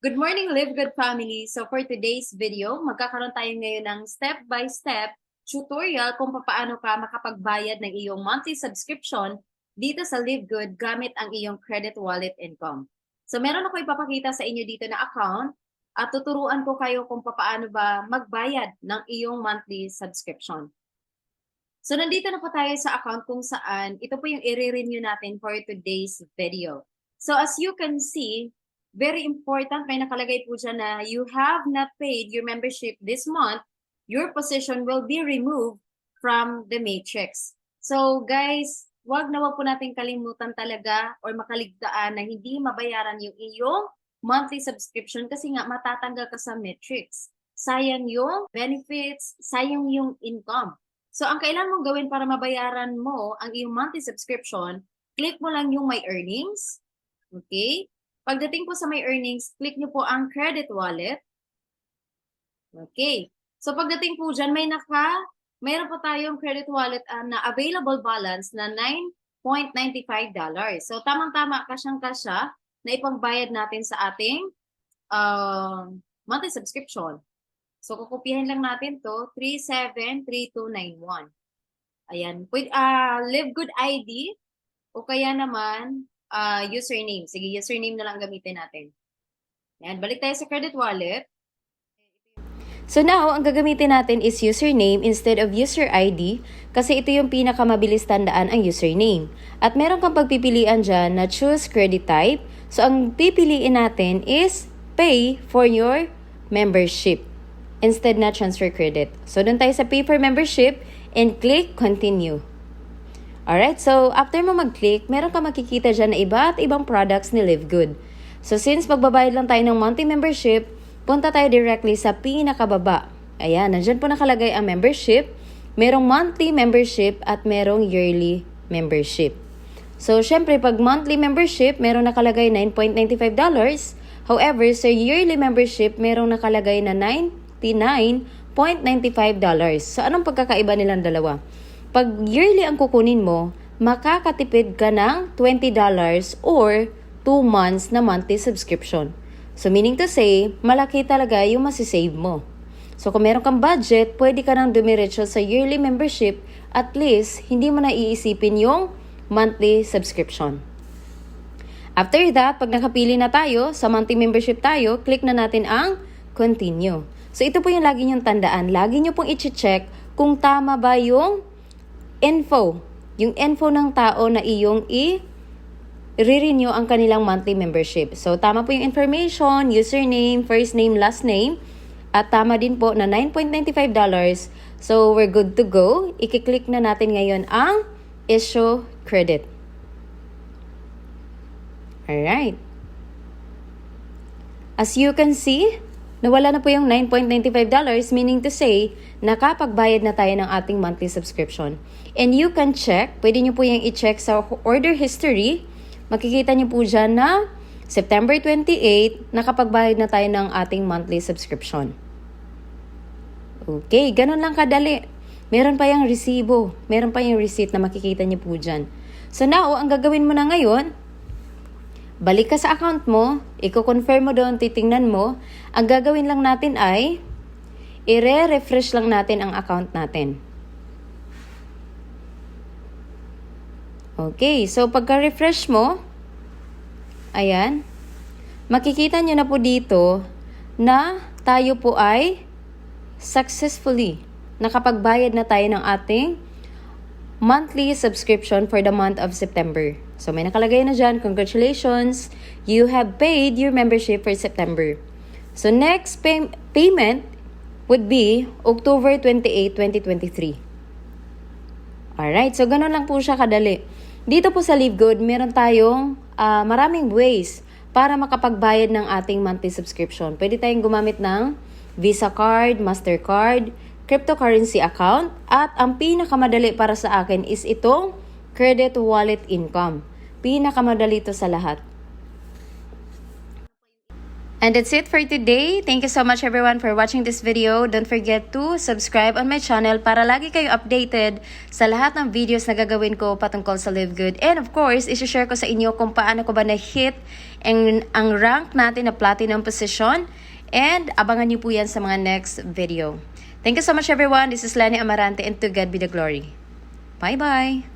Good morning, Live Good family. So for today's video, magkakaroon tayo ngayon ng step-by-step tutorial kung paano ka makapagbayad ng iyong monthly subscription dito sa Live Good gamit ang iyong credit wallet income. So meron ako ipapakita sa inyo dito na account at tuturuan ko kayo kung paano ba magbayad ng iyong monthly subscription. So nandito na po tayo sa account kung saan ito po yung i-renew natin for today's video. So as you can see, very important, may nakalagay po dyan na you have not paid your membership this month, your position will be removed from the matrix. So guys, wag po natin kalimutan talaga or makaligtaan na hindi mabayaran yung iyong monthly subscription kasi nga matatanggal ka sa matrix. Sayang yung benefits, sayang yung income. So ang kailangan mong gawin para mabayaran mo ang iyong monthly subscription, click mo lang yung my earnings. Okay? Pagdating po sa my earnings, click nyo po ang credit wallet. Okay. So pagdating po dyan, mayroon po tayong credit wallet na available balance na $9.95. So tamang-tama kasyang-kasya na ipangbayad natin sa ating monthly subscription. So kukupihan lang natin to 373291. Ayan. Live Good ID o kaya naman username. Sige, username na lang gamitin natin. Ayan, balik tayo sa credit wallet. So now, ang gagamitin natin is username instead of user ID kasi ito yung pinakamabilis tandaan ang username. At meron kang pagpipilian dyan na choose credit type. So ang pipiliin natin is pay for your membership instead na transfer credit. So doon tayo sa pay for membership and click continue. Alright, so after mo mag-click, meron ka makikita dyan na iba't ibang products ni Live Good. So since magbabayad lang tayo ng monthly membership, punta tayo directly sa pinakababa. Ayan, nandyan po nakalagay ang membership. Merong monthly membership at merong yearly membership. So syempre, pag monthly membership, merong nakalagay $9.95. However, sa yearly membership, merong nakalagay na $99.95. So anong pagkakaiba nilang dalawa? Pag yearly ang kukunin mo, makakatipid ka ng $20 or 2 months na monthly subscription. So meaning to say, malaki talaga yung masisave mo. So kung meron kang budget, pwede ka nang dumiretso sa yearly membership, at least hindi mo na iisipin yung monthly subscription. After that, pag nakapili na tayo, sa monthly membership tayo, click na natin ang continue. So ito po yung lagi nyong tandaan. Lagi nyo pong i-check kung tama ba yung info ng tao na iyong i-renew ang kanilang monthly membership. So, tama po yung information, username, first name, last name, at tama din po na $9.95. So, we're good to go. I-click na natin ngayon ang issue credit. Alright. As you can see, nawala na po yung $9.95, meaning to say, nakapagbayad na tayo ng ating monthly subscription. And you can check, pwede nyo po yung i-check sa order history. Makikita nyo po dyan na September 28, nakapagbayad na tayo ng ating monthly subscription. Okay, ganun lang kadali. Meron pa yung resibo, meron pa yung receipt na makikita nyo po dyan. So now, ang gagawin mo na ngayon, balik ka sa account mo, i-confirm mo doon, titingnan mo. Ang gagawin lang natin ay, i-refresh lang natin ang account natin. Okay, so pagka-refresh mo, ayan, makikita nyo na po dito na tayo po ay successfully nakapagbayad na tayo ng ating monthly subscription for the month of September. So may nakalagay na dyan, congratulations, you have paid your membership for September. So next payment would be October 28, 2023. Alright, so ganun lang po siya kadali. Dito po sa Live Good, meron tayong maraming ways para makapagbayad ng ating monthly subscription. Pwede tayong gumamit ng Visa card, Mastercard, cryptocurrency account, at ang pinakamadali para sa akin is itong credit wallet income. Pinakamadali ito sa lahat. And that's it for today. Thank you so much everyone for watching this video. Don't forget to subscribe on my channel para lagi kayo updated sa lahat ng videos na gagawin ko patungkol sa Live Good. And of course, isi-share ko sa inyo kung paano ko ba na-hit ang rank natin na platinum position. And abangan niyo po yan sa mga next video. Thank you so much everyone. This is Lani Amarante and to God be the glory. Bye-bye!